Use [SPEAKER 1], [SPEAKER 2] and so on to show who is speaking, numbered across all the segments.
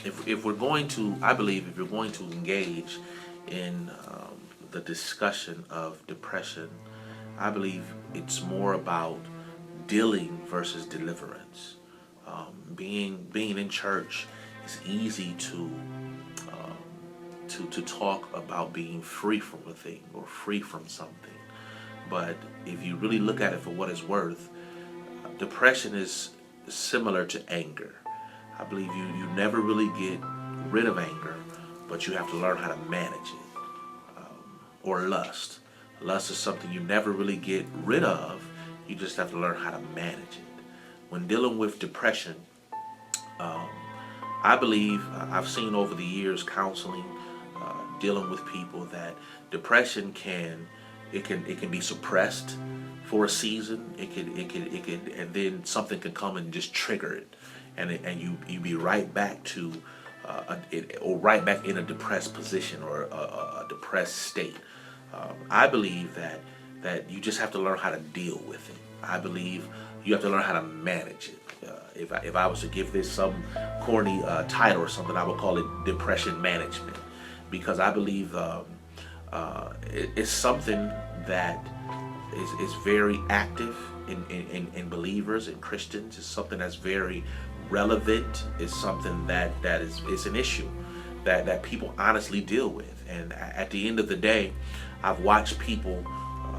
[SPEAKER 1] if we're going to, I believe, if you're going to engage in the discussion of depression, I believe it's more about dealing versus deliverance. Being in church, it's easy to talk about being free from a thing or free from something. But if you really look at it for what it's worth, depression is similar to anger. I believe you never really get rid of anger, but you have to learn how to manage it. Or lust. Lust is something you never really get rid of. You just have to learn how to manage it. When dealing with depression, I believe I've seen over the years counseling, dealing with people that depression can be suppressed for a season. It could, and then something can come and just trigger it, and you be right back to, or right back in a depressed position or a depressed state. I believe that you just have to learn how to deal with it. I believe you have to learn how to manage it. If I was to give this some corny title or something, I would call it depression management, because I believe it's something that is very active in believers and Christians. It's something that's very relevant. It's something that is an issue that people honestly deal with. And at the end of the day, I've watched people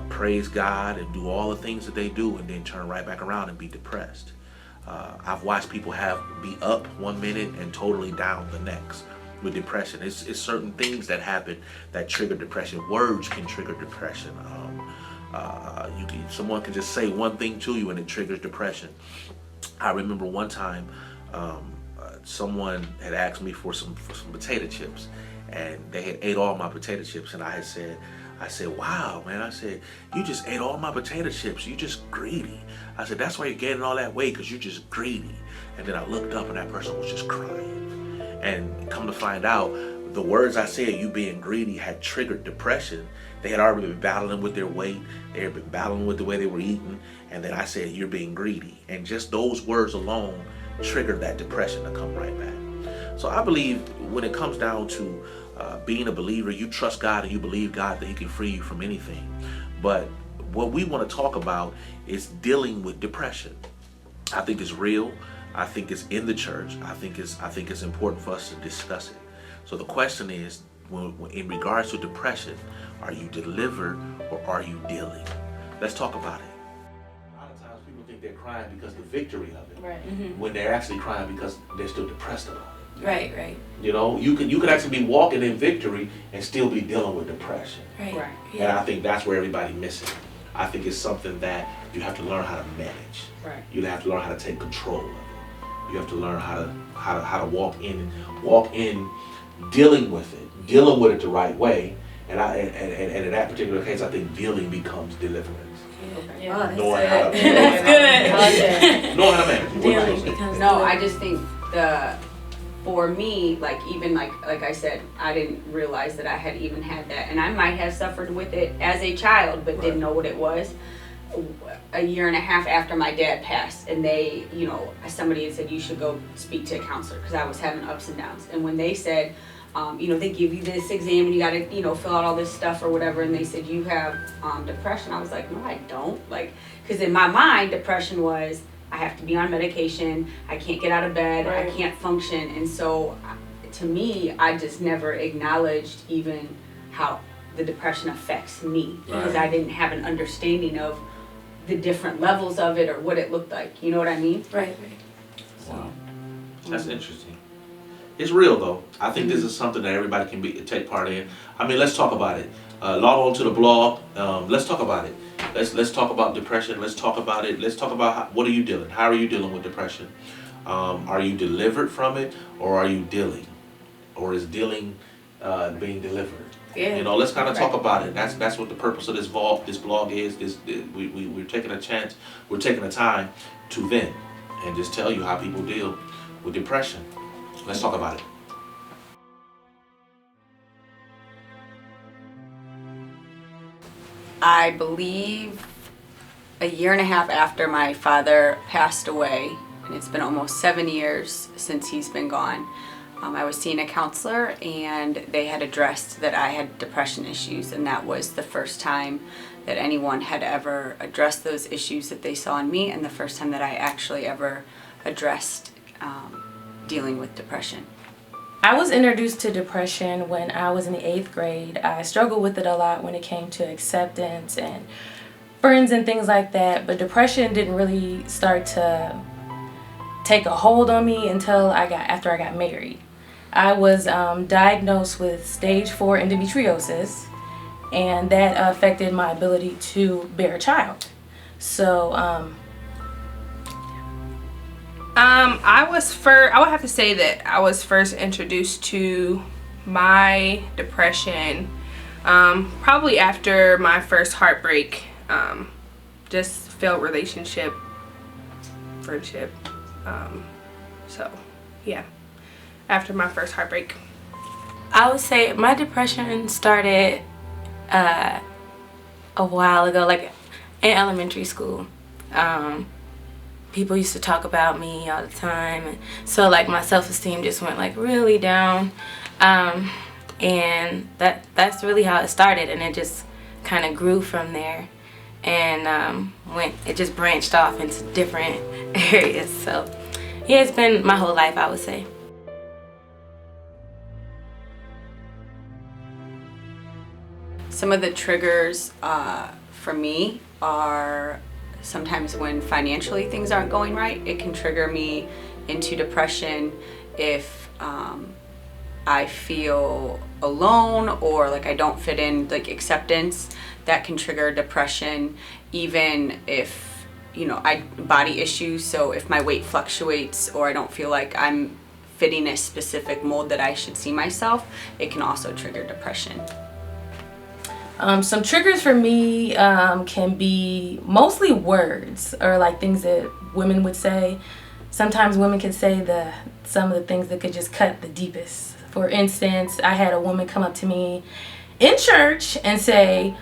[SPEAKER 1] praise God and do all the things that they do and then turn right back around and be depressed. I've watched people be up one minute and totally down the next with depression. It's certain things that happen that trigger depression. Words can trigger depression. Someone can just say one thing to you and it triggers depression. I remember one time someone had asked me for some potato chips, and they had ate all my potato chips, and I said, wow, man. I said, you just ate all my potato chips. You just greedy. I said, that's why you're gaining all that weight, because you're just greedy. And then I looked up and that person was just crying. And come to find out, the words I said, you being greedy, had triggered depression. They had already been battling with their weight. They had been battling with the way they were eating. And then I said, you're being greedy. And just those words alone triggered that depression to come right back. So I believe when it comes down to being a believer, you trust God and you believe God that He can free you from anything. But what we want to talk about is dealing with depression. I think it's real. I think it's in the church. I think it's important for us to discuss it. So the question is, in regards to depression, are you delivered or are you dealing? Let's talk about it. A lot of times people think they're crying because of the victory of it,
[SPEAKER 2] right.
[SPEAKER 1] When they're actually crying because they're still depressed about it.
[SPEAKER 2] Right.
[SPEAKER 1] You know, you could actually be walking in victory and still be dealing with depression.
[SPEAKER 2] Right.
[SPEAKER 1] And I think that's where everybody misses it. I think it's something that you have to learn how to manage.
[SPEAKER 2] Right.
[SPEAKER 1] You have to learn how to take control of it. You have to learn how to walk in dealing with it the right way. And in that particular case, I think dealing becomes deliverance.
[SPEAKER 2] Yeah.
[SPEAKER 1] Knowing how to manage it.
[SPEAKER 2] Dealing becomes
[SPEAKER 3] No, I just think for me, like I said, I didn't realize that I had even had that, and I might have suffered with it as a child, but didn't know what it was. A year and a half after my dad passed, and they, somebody had said you should go speak to a counselor because I was having ups and downs. And when they said, they give you this exam and you got to, fill out all this stuff or whatever, and they said you have depression, I was like, no, I don't. Because in my mind, depression was, I have to be on medication, I can't get out of bed, right. I can't function. And so to me, I just never acknowledged even how the depression affects me, because I didn't have an understanding of the different levels of it or what it looked like. You know what I mean?
[SPEAKER 2] Right.
[SPEAKER 1] Wow. That's interesting. It's real though. I think this is something that everybody can take part in. I mean, let's talk about it. Log on to the blog. Let's talk about it. Let's talk about depression. Let's talk about it. Let's talk about what are you dealing? How are you dealing with depression? Are you delivered from it, or are you dealing, or is dealing being delivered?
[SPEAKER 2] Yeah.
[SPEAKER 1] Let's kind of talk about it. That's what the purpose of this blog is. We're taking a chance. We're taking the time to vent and just tell you how people deal with depression. Let's talk about it.
[SPEAKER 3] I believe a year and a half after my father passed away, and it's been almost 7 years since he's been gone, I was seeing a counselor, and they had addressed that I had depression issues, and that was the first time that anyone had ever addressed those issues that they saw in me, and the first time that I actually ever addressed dealing with depression.
[SPEAKER 4] I was introduced to depression when I was in the 8th grade. I struggled with it a lot when it came to acceptance and friends and things like that, but depression didn't really start to take a hold on me until after I got married. I was diagnosed with stage 4 endometriosis, and that affected my ability to bear a child. So
[SPEAKER 5] I would have to say that I was first introduced to my depression probably after my first heartbreak, just failed relationship, friendship. So yeah, after my first heartbreak.
[SPEAKER 2] I would say my depression started a while ago, like in elementary school. People used to talk about me all the time, and so like my self-esteem just went like really down, and that's really how it started, and it just kind of grew from there, and it just branched off into different areas. So yeah, it's been my whole life, I would say.
[SPEAKER 3] Some of the triggers for me are sometimes when financially things aren't going right. It can trigger me into depression if I feel alone or like I don't fit in, like acceptance. That can trigger depression. Even if, body issues, so if my weight fluctuates or I don't feel like I'm fitting a specific mold that I should see myself, it can also trigger depression.
[SPEAKER 4] Some triggers for me can be mostly words or like things that women would say. Sometimes women can say some of the things that could just cut the deepest. For instance, I had a woman come up to me in church and say,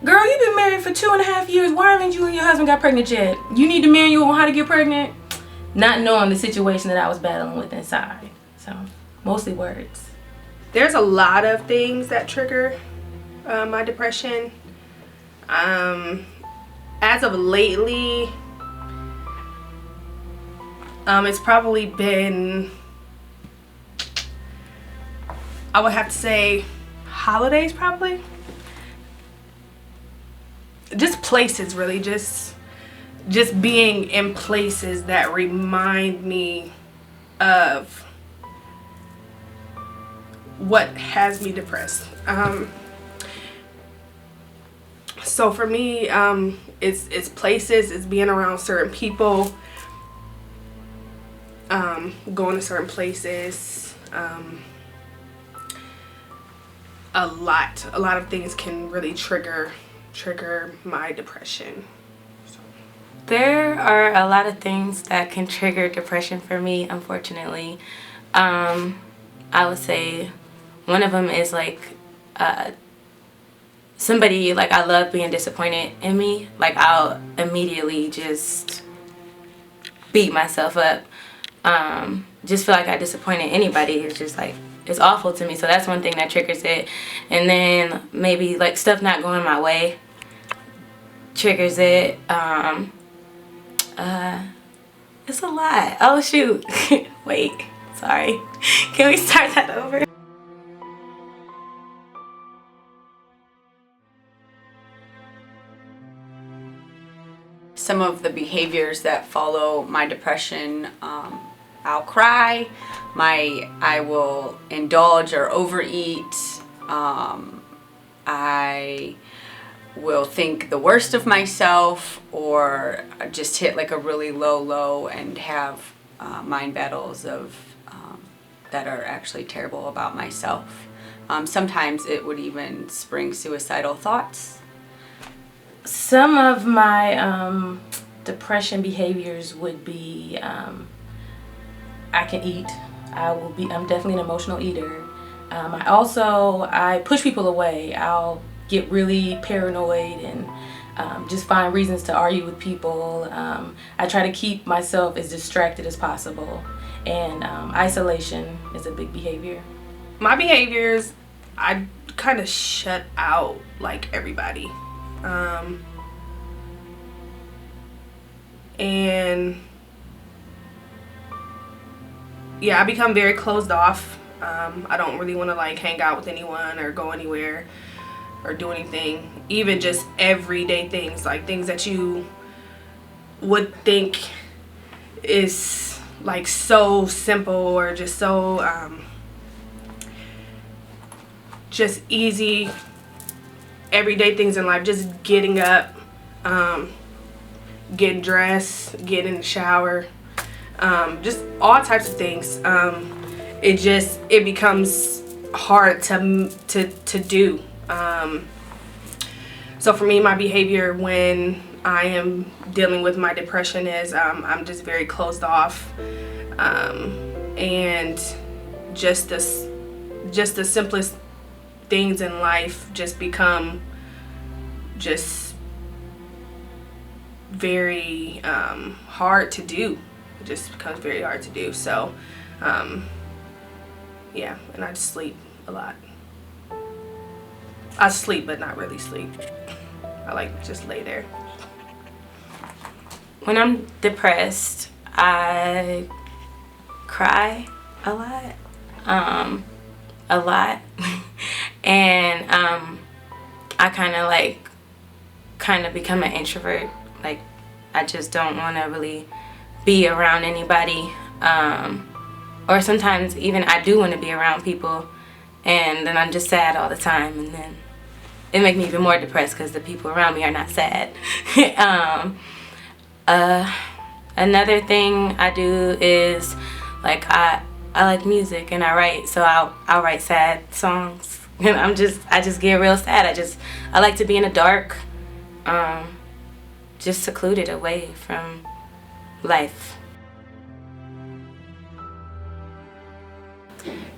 [SPEAKER 4] "Girl, you've been married for 2.5 years. Why haven't you and your husband got pregnant yet? You need a manual on how to get pregnant?" Not knowing the situation that I was battling with inside. So mostly words.
[SPEAKER 5] There's a lot of things that trigger my depression. As of lately, it's probably been, I would have to say, holidays probably. Just places, really, just being in places that remind me of what has me depressed. So for me, it's places, it's being around certain people, going to certain places. A lot of things can really trigger my depression.
[SPEAKER 2] There are a lot of things that can trigger depression for me, unfortunately. I would say one of them is like somebody, like I love being disappointed in me. Like I'll immediately just beat myself up. Just feel like I disappointed anybody. It's just like, it's awful to me. So that's one thing that triggers it. And then maybe like stuff not going my way triggers it. It's a lot. Oh shoot. Wait, sorry. Can we start that over?
[SPEAKER 3] Some of the behaviors that follow my depression, I'll cry, I will indulge or overeat, I will think the worst of myself, or just hit like a really low and have mind battles of that are actually terrible about myself. Sometimes it would even spring suicidal thoughts.
[SPEAKER 4] Some of my depression behaviors would be I can eat. I'm definitely an emotional eater. I push people away. I'll get really paranoid and just find reasons to argue with people. I try to keep myself as distracted as possible. And isolation is a big behavior.
[SPEAKER 5] My behaviors, I kind of shut out like everybody. And yeah, I become very closed off. I don't really want to like hang out with anyone or go anywhere or do anything. Even just everyday things, like things that you would think is like so simple or just so just easy everyday things in life. Just getting up, getting dressed, getting in the shower, just all types of things. It becomes hard to do. So for me, my behavior when I am dealing with my depression is I'm just very closed off, and just the simplest things in life just become just very hard to do. It just becomes very hard to do. So yeah, and I just sleep a lot. I sleep, but not really sleep. I like just lay there.
[SPEAKER 2] When I'm depressed, I cry a lot. And I kind of become an introvert. Like, I just don't want to really be around anybody. Or sometimes even I do want to be around people, and then I'm just sad all the time, and then it makes me even more depressed because the people around me are not sad. Another thing I do is like I like music and I write, so I'll write sad songs, and I just get real sad. I like to be in the dark, just secluded away from life.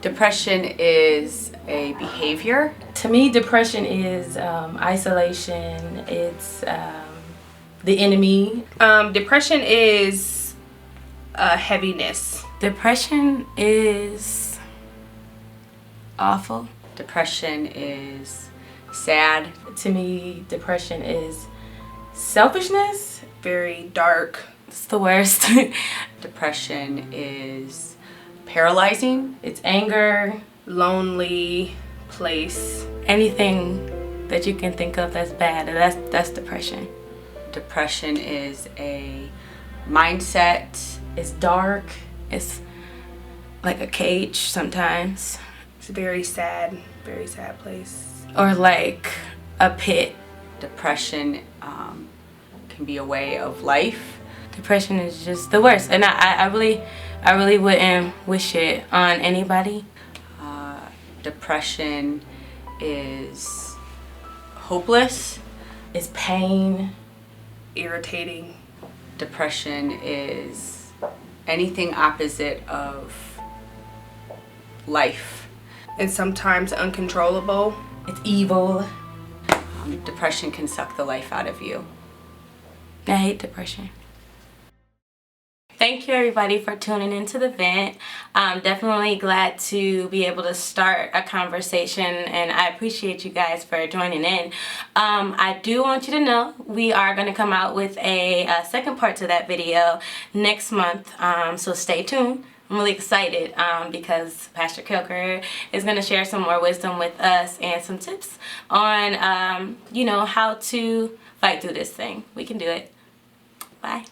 [SPEAKER 3] Depression is a behavior.
[SPEAKER 4] To me, depression is isolation. It's the enemy.
[SPEAKER 5] Depression is heaviness.
[SPEAKER 2] Depression is awful.
[SPEAKER 3] Depression is sad.
[SPEAKER 4] To me, depression is selfishness.
[SPEAKER 5] Very dark.
[SPEAKER 2] It's the worst.
[SPEAKER 3] Depression is paralyzing.
[SPEAKER 4] It's anger.
[SPEAKER 5] Lonely place.
[SPEAKER 2] Anything that you can think of that's bad, that's depression.
[SPEAKER 3] Depression is a mindset.
[SPEAKER 4] It's dark.
[SPEAKER 2] It's like a cage sometimes,
[SPEAKER 5] It's a very sad place.
[SPEAKER 2] or like a pit.
[SPEAKER 3] Depression can be a way of life.
[SPEAKER 2] Depression is just the worst, and I really wouldn't wish it on anybody.
[SPEAKER 3] Depression is hopeless.
[SPEAKER 4] It's pain.
[SPEAKER 5] Irritating.
[SPEAKER 3] Depression is anything opposite of life.
[SPEAKER 5] And sometimes uncontrollable.
[SPEAKER 4] It's evil.
[SPEAKER 3] Depression can suck the life out of you.
[SPEAKER 2] I hate depression. Thank you everybody for tuning into the vent. I'm definitely glad to be able to start a conversation, and I appreciate you guys for joining in. I do want you to know we are going to come out with a second part to that video next month, so stay tuned. I'm really excited because Pastor Kelker is going to share some more wisdom with us and some tips on, how to fight through this thing. We can do it. Bye.